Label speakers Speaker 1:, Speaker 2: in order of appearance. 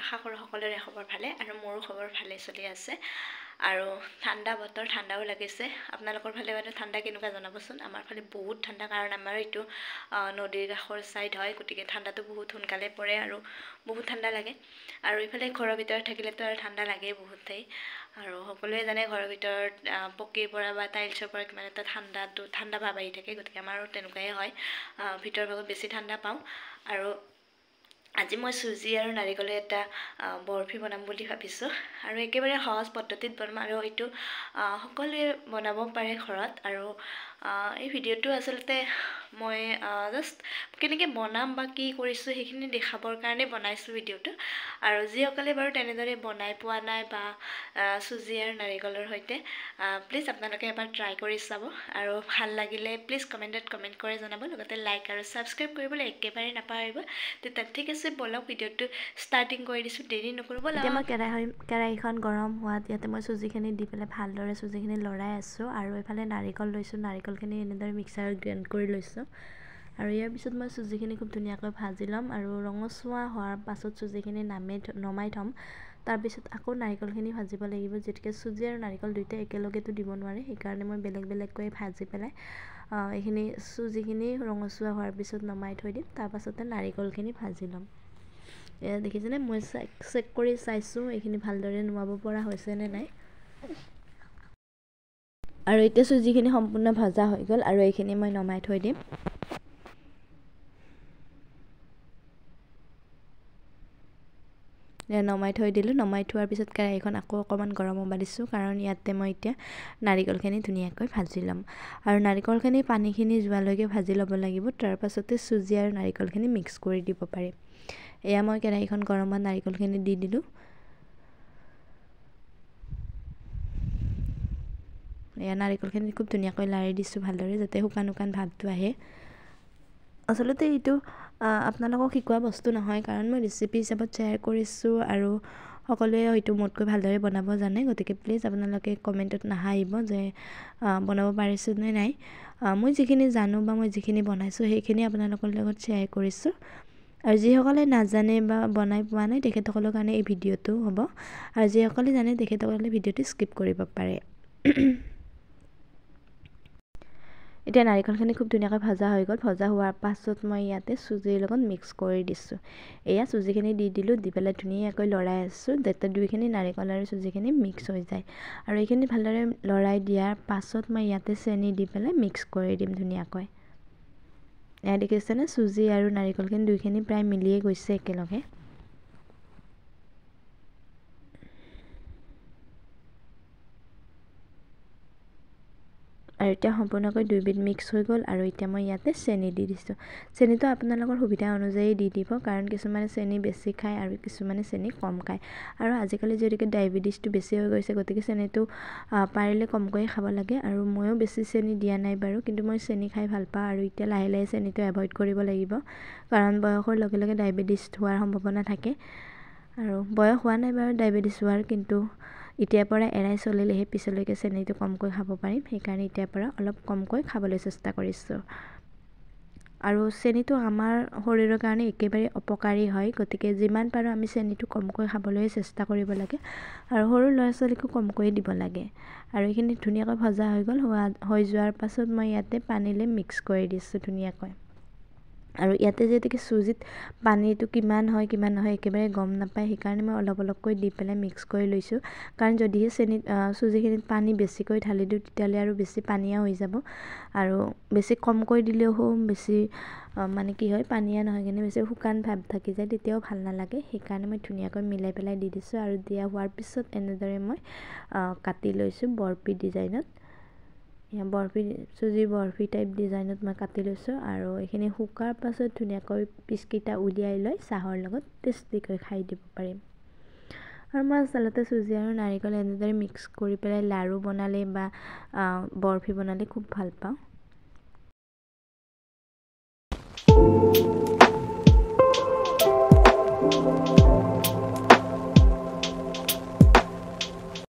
Speaker 1: আশা কৰোঁ সকলোৰে খবৰ ভালে আৰু মোৰো খবৰ ভালে চলি আছে আৰু ঠাণ্ডা বতৰ ঠাণ্ডাও লাগিছে আপোনালোকৰ ফালে মানে ঠাণ্ডা কেনেকুৱা জনাবচোন আমাৰ ফালে বহুত ঠাণ্ডা কাৰণ আমাৰ এইটো নদীৰ কাষৰ সাইড হয় গতিকে ঠাণ্ডাটো বহুত সোনকালে পৰে আৰু বহুত ঠাণ্ডা লাগে আৰু ইফালে ঘৰৰ ভিতৰত থাকিলেতো আৰু ঠাণ্ডা লাগেই বহুতেই আৰু সকলোৱে জানে ঘৰৰ ভিতৰত পকীৰ পৰা বা টাইলছৰ পৰা কিমান এটা ঠাণ্ডা ভাৱ আহি থাকে গতিকে আমাৰো তেনেকুৱাই হয় ভিতৰ ভাগত বেছি ঠাণ্ডা পাওঁ আৰু আজি মই চুজি আৰু নাৰিকলৰ এটা বৰফি বনাম বুলি ভাবিছোঁ আৰু একেবাৰে সহজ পদ্ধতিত বনাম আৰু এইটো সকলোৱে বনাব পাৰে ঘৰত আৰু এই ভিডিঅ'টো আচলতে মই জাষ্ট কেনেকৈ বনাম বা কি কৰিছোঁ সেইখিনি দেখাবৰ কাৰণে বনাইছোঁ ভিডিঅ'টো আৰু যিসকলে বাৰু তেনেদৰে বনাই পোৱা নাই বা চুজি আৰু নাৰিকলৰ সৈতে প্লিজ আপোনালোকে এবাৰ ট্ৰাই কৰি চাব আৰু ভাল লাগিলে প্লিজ কমেণ্টত কমেণ্ট কৰি জনাব লগতে লাইক আৰু ছাবস্ক্ৰাইব কৰিবলৈ একেবাৰে নাপাহৰিব তেতিয়া ঠিক আছে বলক ভিডিঅ'টো ষ্টাৰ্টিং কৰি দিছোঁ দেৰি নকৰিব এতিয়া মই কেৰাহীখন গৰম হোৱাত ইয়াতে মই চুজিখিনি দি পেলাই ভালদৰে চুজিখিনি লৰাই আছোঁ আৰু এইফালে নাৰিকল লৈছোঁ নাৰিকলখিনি এনেদৰে মিক্সাৰত গ্ৰাইণ্ড কৰি লৈছোঁ আৰু ইয়াৰ পিছত মই চুজিখিনি খুব ধুনীয়াকৈ ভাজি ল'ম আৰু ৰঙচুৱা হোৱাৰ পাছত চুজিখিনি নমাই থ'ম তাৰপিছত আকৌ নাৰিকলখিনি ভাজিব লাগিব যেতিয়াকৈ চুজি আৰু নাৰিকল দুয়োটা একেলগেতো দিব নোৱাৰে সেইকাৰণে মই বেলেগ বেলেগকৈ ভাজি পেলাই এইখিনি চুজিখিনি ৰঙচুৱা হোৱাৰ পিছত নমাই থৈ দিম তাৰপাছতে নাৰিকলখিনি ভাজি ল'ম এয়া দেখিছেনে মই চেক কৰি চাইছোঁ এইখিনি ভালদৰে নুমাব পৰা হৈছেনে নাই আৰু এতিয়া চুজিখিনি সম্পূৰ্ণ ভজা হৈ গ'ল আৰু এইখিনি মই নমাই থৈ দিম নমাই থৈ দিলোঁ নমাই থোৱাৰ পিছত কেৰাহীখন আকৌ অকণমান গৰম হ'ব দিছোঁ কাৰণ ইয়াতে মই এতিয়া নাৰিকলখিনি ধুনীয়াকৈ ভাজি ল'ম আৰু নাৰিকলখিনি পানীখিনি যোৱালৈকে ভাজি ল'ব লাগিব তাৰপাছতে চুজি আৰু নাৰিকলখিনি মিক্স কৰি দিব পাৰিম এয়া মই কেৰাহীখন গৰমত নাৰিকলখিনি দি দিলোঁ এয়া নাৰিকলখিনি খুব ধুনীয়াকৈ লাৰি দিছোঁ ভালদৰে যাতে শুকান শুকান ভাৱটো আহে আচলতে এইটো আপোনালোকক শিকোৱা বস্তু নহয় কাৰণ মই ৰেচিপি হিচাপত শ্বেয়াৰ কৰিছোঁ আৰু সকলোৱে হয়তো মোতকৈ ভালদৰে বনাব জানে গতিকে প্লিজ আপোনালোকে কমেণ্টত নাহাঁহিব যে বনাব পাৰিছোঁ নে নাই মই যিখিনি জানো বা মই যিখিনি বনাইছোঁ সেইখিনি আপোনালোকৰ লগত শ্বেয়াৰ কৰিছোঁ আৰু যিসকলে নাজানে বা বনাই পোৱা নাই তেখেতসকলৰ কাৰণে এই ভিডিঅ'টো হ'ব আৰু যিসকলে জানে তেখেতসকলে ভিডিঅ'টো স্কিপ কৰিব পাৰে এতিয়া নাৰিকলখিনি খুব ধুনীয়াকৈ ভজা হৈ গ'ল ভজা হোৱাৰ পাছত মই ইয়াতে চুজিৰ লগত মিক্স কৰি দিছোঁ এয়া চুজিখিনি দি দিলোঁ দি পেলাই ধুনীয়াকৈ লৰাই আছোঁ যাতে দুইখিনি নাৰিকল আৰু চুজিখিনি মিক্স হৈ যায় আৰু এইখিনি ভালদৰে লৰাই দিয়াৰ পাছত মই ইয়াতে চেনি দি পেলাই মিক্স কৰি দিম ধুনীয়াকৈ এয়া দেখিছেনে চুজি আৰু নাৰিকলখিনি দুইখিনি প্ৰায় মিলিয়ে গৈছে একেলগে আৰু এতিয়া সম্পূৰ্ণকৈ দুইবিধ মিক্স হৈ গ'ল আৰু এতিয়া মই ইয়াতে চেনি দি দিছোঁ চেনিটো আপোনালোকৰ সুবিধা অনুযায়ী দি দিব কাৰণ কিছুমানে চেনি বেছি খায় আৰু কিছুমানে চেনি কম খায় আৰু আজিকালি যিহেতুকে ডায়েবেটিছটো বেছি হৈ গৈছে গতিকে চেনিটো পাৰিলে কমকৈ খাব লাগে আৰু ময়ো বেছি চেনি দিয়া নাই বাৰু কিন্তু মই চেনি খাই ভাল পাওঁ আৰু এতিয়া লাহে লাহে চেনিটো এভইড কৰিব লাগিব কাৰণ বয়সৰ লগে লগে ডায়েবেটিছ হোৱাৰ সম্ভাৱনা থাকে আৰু বয়স হোৱা নাই বাৰু ডায়েবেটিছ হোৱাৰ কিন্তু এতিয়াৰ পৰা এৰাই চলিলেহে পিছলৈকে চেনিটো কমকৈ খাব পাৰিম সেইকাৰণে এতিয়াৰ পৰা অলপ কমকৈ খাবলৈ চেষ্টা কৰিছোঁ আৰু চেনিটো আমাৰ শৰীৰৰ কাৰণে একেবাৰে অপকাৰী হয় গতিকে যিমান পাৰোঁ আমি চেনিটো কমকৈ খাবলৈ চেষ্টা কৰিব লাগে আৰু সৰু ল'ৰা ছোৱালীকো কমকৈ দিব লাগে আৰু এইখিনি ধুনীয়াকৈ ভজা হৈ গ'ল হৈ যোৱাৰ পাছত মই ইয়াতে পানীলে মিক্স কৰি দিছোঁ ধুনীয়াকৈ আৰু ইয়াতে যিহেতুকে চুজিত পানীটো কিমান হয় কিমান নহয় একেবাৰে গম নাপায় সেইকাৰণে মই অলপ অলপকৈ দি পেলাই মিক্স কৰি লৈছোঁ কাৰণ যদিহে চুজিখিনিত পানী বেছিকৈ ঢালি দিওঁ তেতিয়াহ'লে আৰু বেছি পানীয়া হৈ যাব আৰু বেছি কমকৈ দিলেও বেছি মানে কি হয় পানীয়া নহয় কিনে বেছি শুকান ভাৱ থাকি যায় তেতিয়াও ভাল নালাগে সেইকাৰণে মই ধুনীয়াকৈ মিলাই পেলাই দি দিছোঁ আৰু দিয়া হোৱাৰ পিছত এনেদৰে মই কাটি লৈছোঁ বৰফি ডিজাইনত চুজিৰ বৰফি টাইপ ডিজাইনত মই কাটি লৈছোঁ আৰু এইখিনি শুকাৰ পাছত ধুনীয়াকৈ পিচকেইটা উলিয়াই লৈ চাহৰ লগত টেষ্টিকৈ খাই দিব পাৰিম আৰু মই আচলতে চুজি আৰু নাৰিকল এনেদৰে মিক্স কৰি পেলাই লাড়ু বনালে বা বৰফি বনালে খুব ভাল পাওঁ